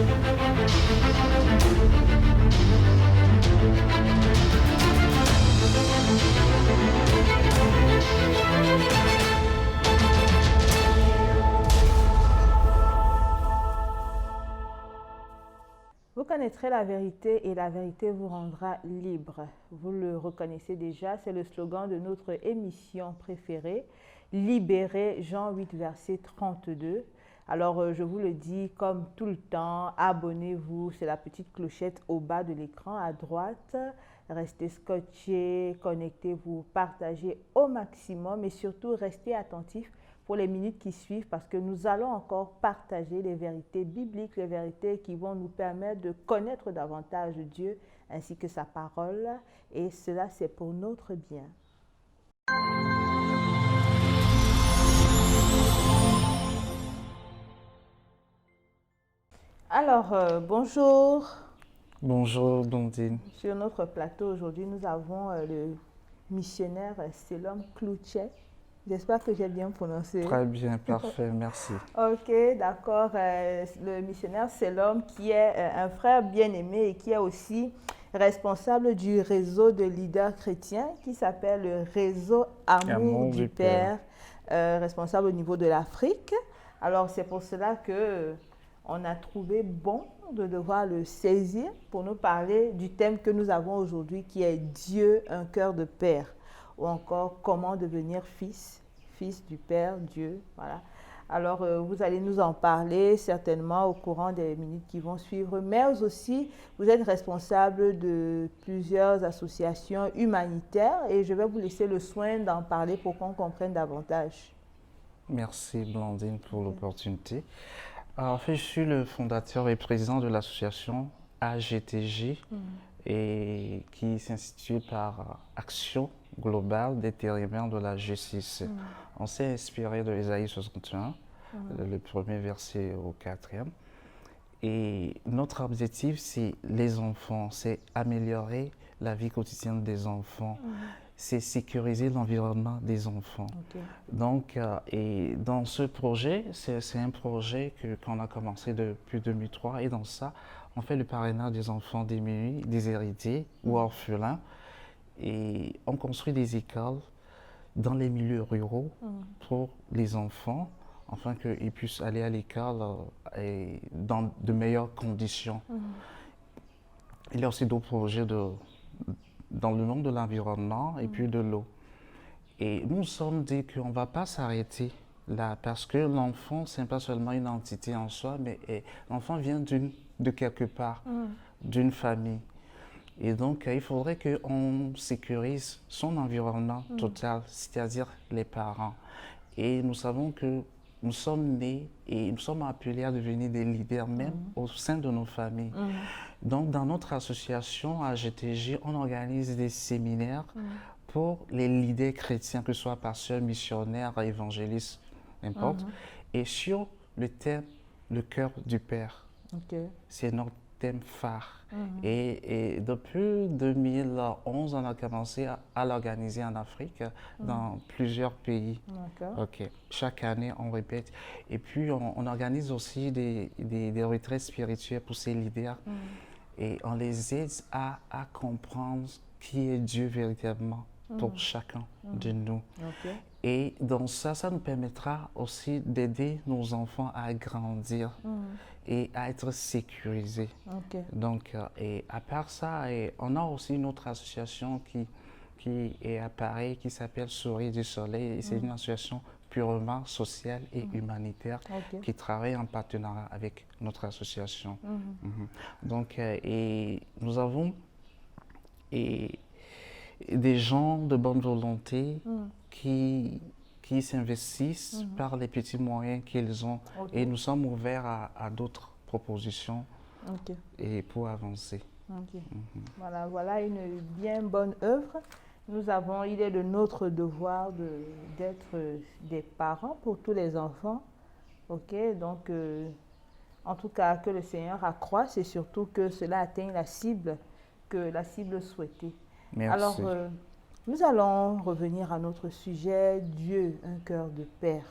Vous connaîtrez la vérité et la vérité vous rendra libre. Vous le reconnaissez déjà, c'est le slogan de notre émission préférée, Libéré, Jean 8, verset 32. Alors, je vous le dis comme tout le temps, abonnez-vous, c'est la petite clochette au bas de l'écran à droite. Restez scotchés, connectez-vous, partagez au maximum et surtout restez attentifs pour les minutes qui suivent parce que nous allons encore partager les vérités bibliques, les vérités qui vont nous permettre de connaître davantage Dieu ainsi que sa parole et cela c'est pour notre bien. Alors, bonjour. Bonjour Blondine. Sur notre plateau aujourd'hui, nous avons le missionnaire Selom Cloutchet. J'espère que j'ai bien prononcé. Très bien, parfait, merci. Ok, d'accord. Le missionnaire Selom qui est un frère bien-aimé et qui est aussi responsable du réseau de leaders chrétiens qui s'appelle le réseau Amour du Père, responsable au niveau de l'Afrique. Alors c'est pour cela que on a trouvé bon de devoir le saisir pour nous parler du thème que nous avons aujourd'hui qui est Dieu, un cœur de père, ou encore comment devenir fils du Père, Dieu, voilà. Alors, vous allez nous en parler certainement au courant des minutes qui vont suivre, mais aussi, vous êtes responsable de plusieurs associations humanitaires et je vais vous laisser le soin d'en parler pour qu'on comprenne davantage. Merci Blandine pour l'opportunité. En fait, je suis le fondateur et président de l'association AGTJ et qui s'institue par Action globale des intérimaires de la justice. On s'est inspiré de Ésaïe 61, le premier verset au 4e. Et notre objectif, c'est les enfants, c'est améliorer la vie quotidienne des enfants, c'est sécuriser l'environnement des enfants. Okay. Donc, et dans ce projet, c'est un projet qu'on a commencé depuis 2003 et dans ça, on fait le parrainage des enfants démunis, déshérités ou orphelins et on construit des écoles dans les milieux ruraux pour les enfants afin qu'ils puissent aller à l'école dans de meilleures conditions. Il y a aussi d'autres projets dans le monde de l'environnement et puis de l'eau. Et nous nous sommes dit qu'on ne va pas s'arrêter là parce que l'enfant, ce n'est pas seulement une entité en soi, mais l'enfant vient de quelque part, d'une famille. Et donc, il faudrait qu'on sécurise son environnement total, c'est-à-dire les parents. Et nous savons que nous sommes nés et nous sommes appelés à devenir des leaders même au sein de nos familles. Donc, dans notre association AGTJ, on organise des séminaires pour les leaders chrétiens, que ce soit pasteurs, missionnaires, évangélistes, n'importe. Et sur le thème, le cœur du Père. Okay. C'est notre thème phare. Et depuis 2011, on a commencé à l'organiser en Afrique, dans plusieurs pays. Okay. Chaque année, on répète. Et puis, on organise aussi des retraites spirituelles pour ces leaders. Et on les aide à comprendre qui est Dieu véritablement pour chacun de nous. Okay. Et donc ça nous permettra aussi d'aider nos enfants à grandir et à être sécurisés. Okay. Donc, et à part ça, on a aussi une autre association qui est à Paris, qui s'appelle Souris du Soleil. Et c'est une association purement sociale et humanitaire qui travaille en partenariat avec notre association. Donc, et nous avons des gens de bonne volonté qui s'investissent par les petits moyens qu'ils ont. Et nous sommes ouverts à d'autres propositions et pour avancer. Voilà une bien bonne œuvre. Il est de notre devoir d'être des parents pour tous les enfants. Donc, en tout cas, que le Seigneur accroisse et surtout que cela atteigne la cible souhaitée. Merci. Alors, nous allons revenir à notre sujet, Dieu, un cœur de père.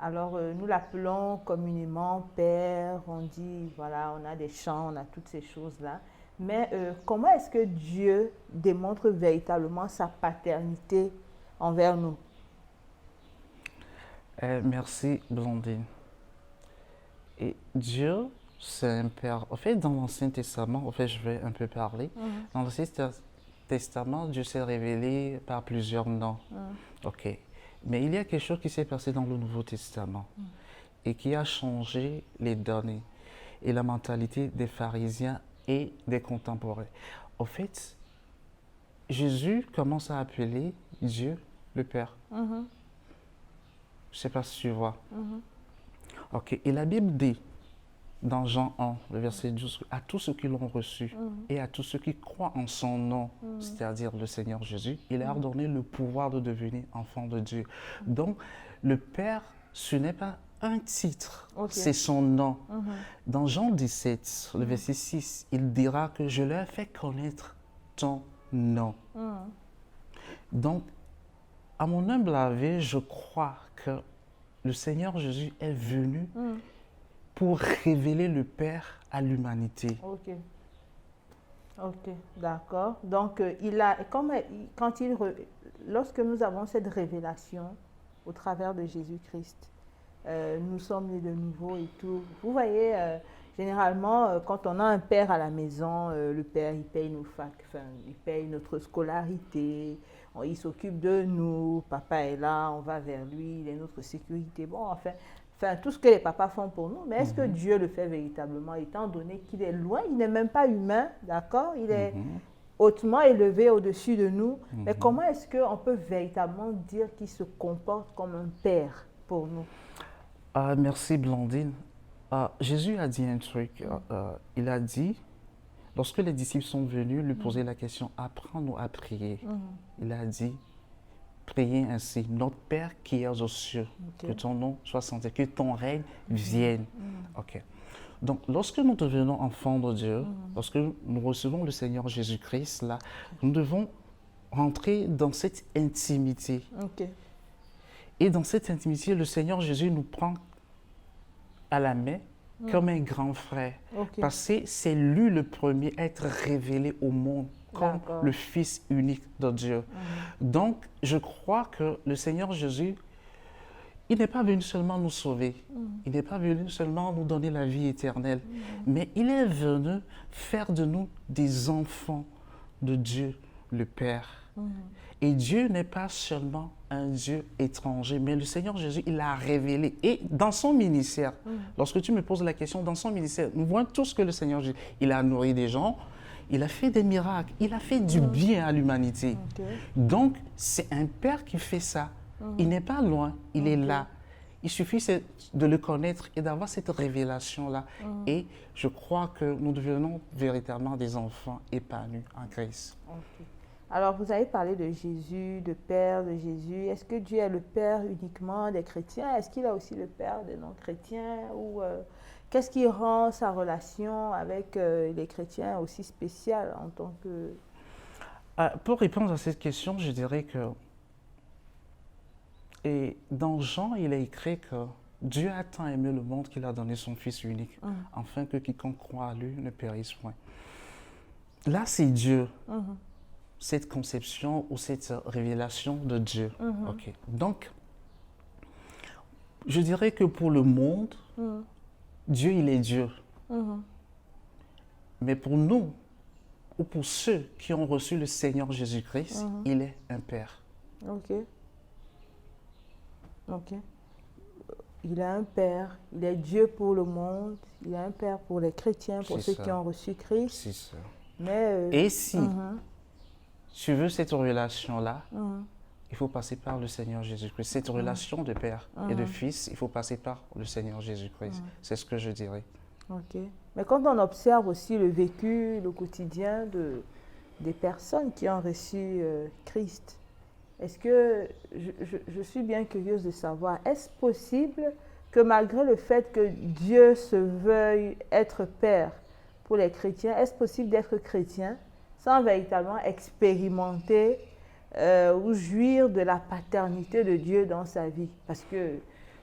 Alors, nous l'appelons communément Père, on dit, voilà, on a des chants, on a toutes ces choses-là. Mais comment est-ce que Dieu démontre véritablement sa paternité envers nous? Merci, Blondine. Et Dieu, c'est un Père. En fait, dans l'Ancien Testament, en fait, je vais un peu parler. Dans l'Ancien Testament, Dieu s'est révélé par plusieurs noms. OK. Mais il y a quelque chose qui s'est passé dans le Nouveau Testament et qui a changé les données et la mentalité des pharisiens et des contemporains. En fait, Jésus commence à appeler Dieu le Père. Je ne sais pas si tu vois. OK. Et la Bible dit, dans Jean 1, le verset 12, à tous ceux qui l'ont reçu et à tous ceux qui croient en son nom, c'est-à-dire le Seigneur Jésus, il a ordonné le pouvoir de devenir enfant de Dieu. Donc, le Père, ce n'est pas un titre, c'est son nom. Dans Jean 17, le verset 6, il dira que je leur ai fait connaître ton nom. Donc, à mon humble avis, je crois que le Seigneur Jésus est venu pour révéler le Père à l'humanité. Ok. Ok, d'accord. Donc, lorsque nous avons cette révélation au travers de Jésus-Christ, nous sommes nés de nouveau et tout. Vous voyez, généralement, quand on a un père à la maison, le père, il paye nos facs, il paye notre scolarité, il s'occupe de nous, papa est là, on va vers lui, il est notre sécurité. Bon, enfin, tout ce que les papas font pour nous, mais est-ce que Dieu le fait véritablement, étant donné qu'il est loin, il n'est même pas humain, d'accord? Il est hautement élevé au-dessus de nous, mais comment est-ce qu'on peut véritablement dire qu'il se comporte comme un père pour nous? Merci Blondine. Jésus a dit un truc, il a dit, lorsque les disciples sont venus lui poser la question, apprends-nous à prier, il a dit, priez ainsi, notre Père qui es aux cieux, que ton nom soit sanctifié, que ton règne vienne. Ok. Donc, lorsque nous devenons enfants de Dieu, lorsque nous recevons le Seigneur Jésus-Christ, là, nous devons rentrer dans cette intimité. Et dans cette intimité, le Seigneur Jésus nous prend à la main comme un grand frère. Parce que c'est lui le premier à être révélé au monde comme le Fils unique de Dieu. Donc, je crois que le Seigneur Jésus, il n'est pas venu seulement nous sauver. Il n'est pas venu seulement nous donner la vie éternelle. Mais il est venu faire de nous des enfants de Dieu, le Père. Et Dieu n'est pas seulement un Dieu étranger, mais le Seigneur Jésus, il l'a révélé. Et dans son ministère, lorsque tu me poses la question, dans son ministère, nous voyons tout ce que le Seigneur Jésus, il a nourri des gens, il a fait des miracles, il a fait du bien à l'humanité. Donc, c'est un Père qui fait ça. Il n'est pas loin, il est là. Il suffit de le connaître et d'avoir cette révélation-là. Et je crois que nous devenons véritablement des enfants épanouis en Christ. Alors, vous avez parlé de Jésus, de Père de Jésus. Est-ce que Dieu est le Père uniquement des chrétiens? Est-ce qu'il est aussi le Père des non-chrétiens? Ou qu'est-ce qui rend sa relation avec les chrétiens aussi spéciale en tant que... Pour répondre à cette question, je dirais que dans Jean, il est écrit que Dieu a tant aimé le monde qu'il a donné son Fils unique, afin que quiconque croit à lui ne périsse point. Là, c'est Dieu. Cette conception ou cette révélation de Dieu. Donc, je dirais que pour le monde, Dieu, il est Dieu. Mais pour nous, ou pour ceux qui ont reçu le Seigneur Jésus-Christ, il est un Père. Il est un Père, il est Dieu pour le monde, il est un Père pour les chrétiens, pour ceux qui ont reçu Christ. C'est ça. Mais, et si tu veux cette relation-là, il faut passer par le Seigneur Jésus-Christ. Cette relation de Père et de Fils, il faut passer par le Seigneur Jésus-Christ. C'est ce que je dirais. Mais quand on observe aussi le vécu, le quotidien des personnes qui ont reçu Christ, est-ce que, je suis bien curieuse de savoir, est-ce possible que malgré le fait que Dieu se veuille être Père pour les chrétiens, est-ce possible d'être chrétien sans véritablement expérimenter ou jouir de la paternité de Dieu dans sa vie? Parce que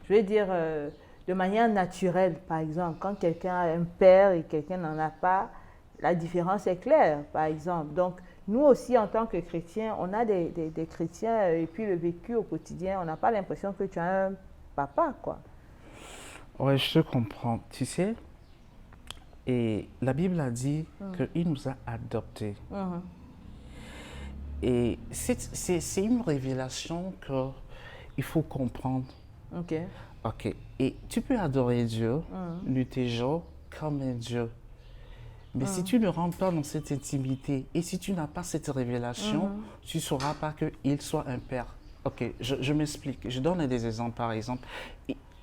je vais dire, de manière naturelle, par exemple. Quand quelqu'un a un père et quelqu'un n'en a pas, la différence est claire, par exemple. Donc, nous aussi, en tant que chrétiens, on a des chrétiens et puis le vécu au quotidien, on n'a pas l'impression que tu as un papa, quoi. Ouais, je te comprends. Tu sais, et la Bible a dit qu'il nous a adoptés. Mhm. Et c'est une révélation qu'il faut comprendre. OK. Ok. Et tu peux adorer Dieu, lutter jour comme un Dieu. Mais si tu ne rentres pas dans cette intimité et si tu n'as pas cette révélation, tu ne sauras pas qu'il soit un père. Ok, je m'explique. Je donne des exemples, par exemple.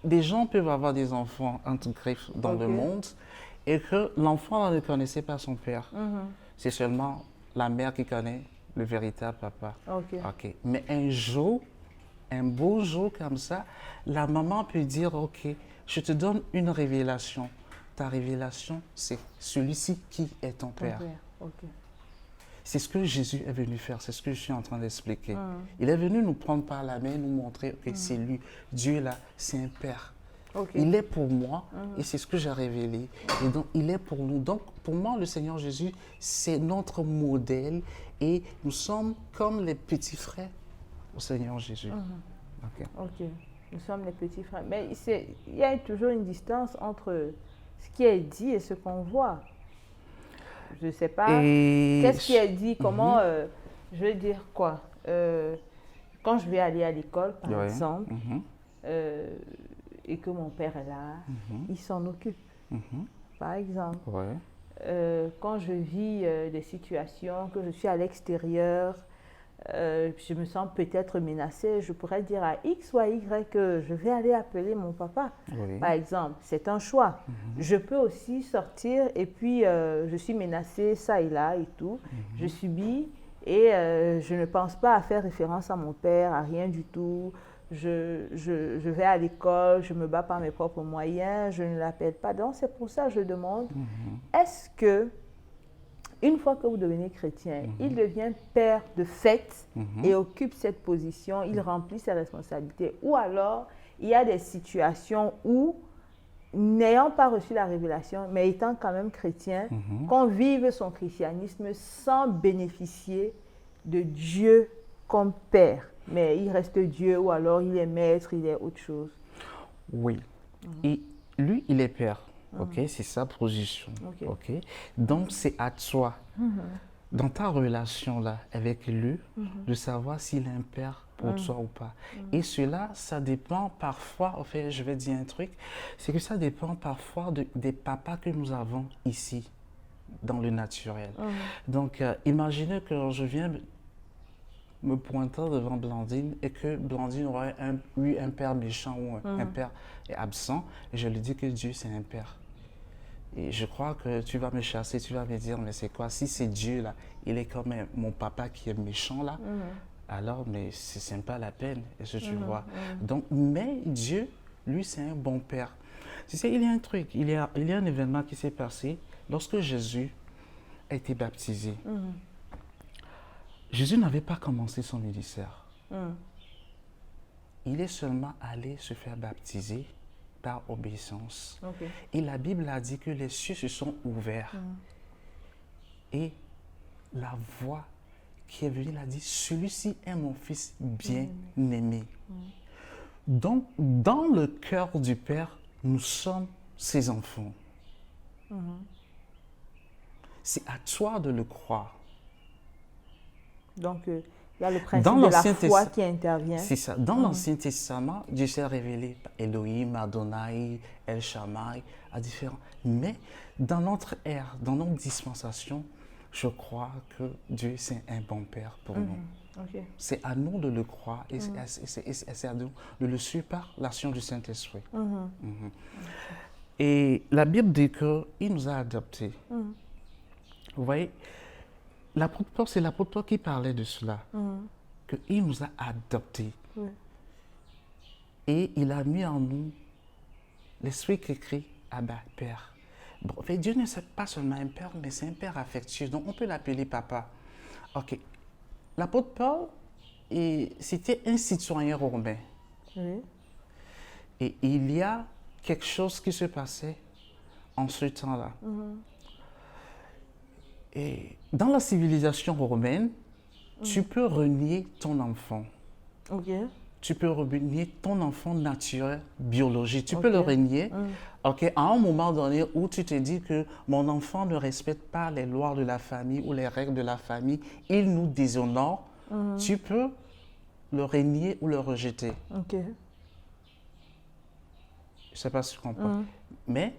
Des gens peuvent avoir des enfants entre griffes dans le monde et que l'enfant ne connaissait pas son père. C'est seulement la mère qui connaît le véritable papa. OK. Ok. Mais un jour, un beau jour comme ça, la maman peut dire, ok, je te donne une révélation. Ta révélation, c'est celui-ci qui est ton père. OK. C'est ce que Jésus est venu faire, c'est ce que je suis en train d'expliquer. Il est venu nous prendre par la main, nous montrer que c'est lui. Dieu là, c'est un père. OK. Il est pour moi et c'est ce que j'ai révélé. Et donc, il est pour nous. Donc, pour moi, le Seigneur Jésus, c'est notre modèle et nous sommes comme les petits frères au Seigneur Jésus. Ok. OK. Nous sommes les petits frères. Mais il y a toujours une distance entre ce qui est dit et ce qu'on voit. Je ne sais pas. Qu'est-ce qui est dit? Comment, je veux dire quoi? Quand je vais aller à l'école, par exemple, et que mon père est là, il s'en occupe, par exemple. Quand je vis des situations, que je suis à l'extérieur, je me sens peut-être menacée, je pourrais dire à X ou à Y que je vais aller appeler mon papa, par exemple. C'est un choix. Je peux aussi sortir et puis je suis menacée ça et là et tout. Je subis et je ne pense pas à faire référence à mon père, à rien du tout. Je vais à l'école, je me bats par mes propres moyens, je ne l'appelle pas. Donc c'est pour ça que je demande, est-ce que une fois que vous devenez chrétien, il devient père de fait et occupe cette position, il remplit ses responsabilités. Ou alors, il y a des situations où, n'ayant pas reçu la révélation, mais étant quand même chrétien, qu'on vive son christianisme sans bénéficier de Dieu comme père. Mais il reste Dieu ou alors il est maître, il est autre chose. Oui. Et lui, il est père. Ok, c'est sa position. Ok. Donc, c'est à toi, dans ta relation là avec lui, de savoir s'il est un père pour toi ou pas. Et cela, ça dépend parfois, en fait, je vais dire un truc, c'est que ça dépend parfois des papas que nous avons ici, dans le naturel. Donc, imaginez que je viens me pointant devant Blandine et que Blandine aurait eu un père méchant ou un père absent, et je lui dis que Dieu, c'est un père. Et je crois que tu vas me chasser, tu vas me dire, mais c'est quoi? Si c'est Dieu, là, il est comme mon papa qui est méchant, là, alors, mais c'est pas la peine, est-ce que tu vois? Donc, mais Dieu, lui, c'est un bon père. Tu sais, il y a un truc, il y a un événement qui s'est passé lorsque Jésus a été baptisé. Jésus n'avait pas commencé son ministère. Il est seulement allé se faire baptiser par obéissance. Et la Bible a dit que les cieux se sont ouverts. Et la voix qui est venue l'a dit, celui-ci est mon fils bien-aimé. Donc, dans le cœur du Père, nous sommes ses enfants. C'est à toi de le croire. Donc, il y a le principe de la foi qui intervient. C'est ça. Dans l'Ancien Testament, Dieu s'est révélé par Elohim, Adonai, El Shammai, à différents. Mais dans notre ère, dans notre dispensation, je crois que Dieu, c'est un bon Père pour nous. C'est à nous de le croire et c'est à nous de le suivre par l'action du Saint-Esprit. Et la Bible dit qu'il nous a adoptés. Vous voyez, l'apôtre Paul, c'est l'apôtre Paul qui parlait de cela, qu'il nous a adoptés. Et il a mis en nous l'esprit qui crie Abba, Père. Bon, en fait, Dieu ne c'est pas seulement un père, mais c'est un père affectueux, donc on peut l'appeler papa. Ok. L'apôtre Paul, c'était un citoyen romain. Et il y a quelque chose qui se passait en ce temps-là. Et dans la civilisation romaine, tu peux renier ton enfant. Ok. Tu peux renier ton enfant naturel, biologique. Tu peux le Ok. renier. Ok, à un moment donné où tu te dis que mon enfant ne respecte pas les lois de la famille ou les règles de la famille, il nous déshonore, tu peux le renier ou le rejeter. Ok. Je ne sais pas si tu comprends. Mais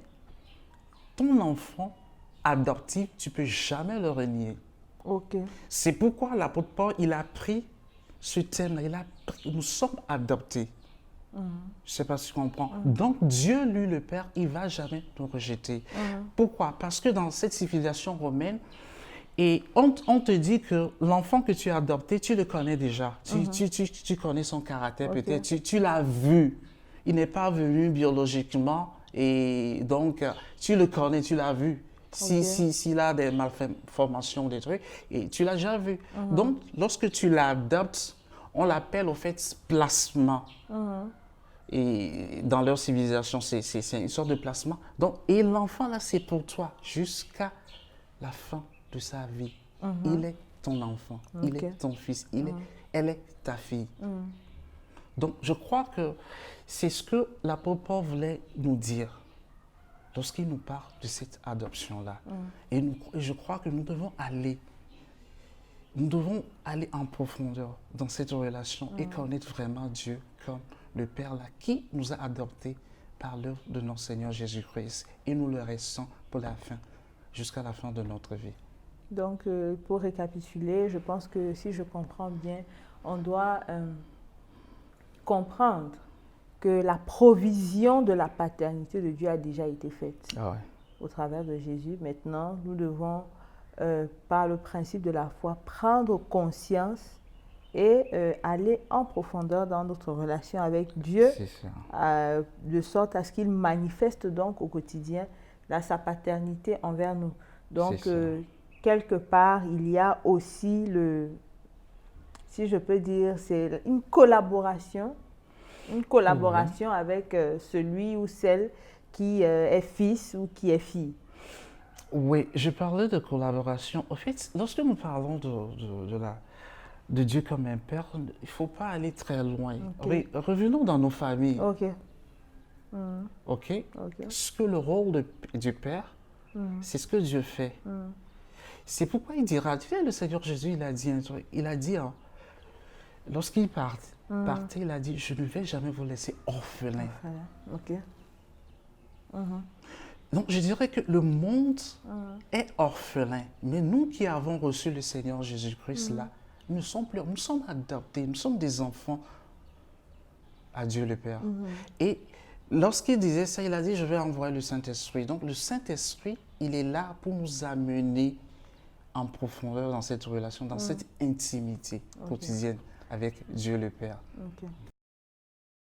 ton enfant adoptif, tu ne peux jamais le renier. Ok. C'est pourquoi l'apôtre Paul, il a pris ce thème-là. Nous sommes adoptés. Je ne sais pas si tu comprends. Donc, Dieu, lui, le Père, il ne va jamais nous rejeter. Pourquoi? Parce que dans cette civilisation romaine, et on te dit que l'enfant que tu as adopté, tu le connais déjà. Tu connais son caractère peut-être. Tu l'as vu. Il n'est pas venu biologiquement. Et donc, tu le connais, tu l'as vu. S'il a des malformations, des trucs, et tu l'as déjà vu. Donc, lorsque tu l'adoptes, on l'appelle au fait placement. Et dans leur civilisation, c'est une sorte de placement. Donc, et l'enfant, là, c'est pour toi jusqu'à la fin de sa vie. Il est ton enfant, il est ton fils, elle est ta fille. Donc, je crois que c'est ce que l'apôtre Paul voulait nous dire lorsqu'il nous parle de cette adoption-là. Et je crois que nous devons aller en profondeur dans cette relation et connaître vraiment Dieu comme le Père là, qui nous a adoptés par l'œuvre de notre Seigneur Jésus-Christ. Et nous le restons pour la fin, jusqu'à la fin de notre vie. Donc, pour récapituler, je pense que si je comprends bien, on doit comprendre que la provision de la paternité de Dieu a déjà été faite au travers de Jésus. Maintenant, nous devons, par le principe de la foi, prendre conscience et aller en profondeur dans notre relation avec Dieu, de sorte à ce qu'il manifeste donc au quotidien sa paternité envers nous. Donc, quelque part, il y a aussi si je peux dire, c'est une collaboration avec celui ou celle qui est fils ou qui est fille. Oui, je parlais de collaboration. En fait, lorsque nous parlons de Dieu comme un père, il ne faut pas aller très loin. Revenons dans nos familles. Ok. Ce que le rôle du père, c'est ce que Dieu fait. C'est pourquoi il dira, tu sais, le Seigneur Jésus, il a dit un truc, lorsqu'il partait, il a dit, je ne vais jamais vous laisser orphelins. Donc, je dirais que le monde est orphelin, mais nous qui avons reçu le Seigneur Jésus-Christ, là, nous sommes adoptés, nous sommes des enfants à Dieu le Père. Et lorsqu'il disait ça, il a dit, je vais envoyer le Saint-Esprit. Donc, le Saint-Esprit, il est là pour nous amener en profondeur dans cette relation, dans cette intimité quotidienne avec Dieu le Père.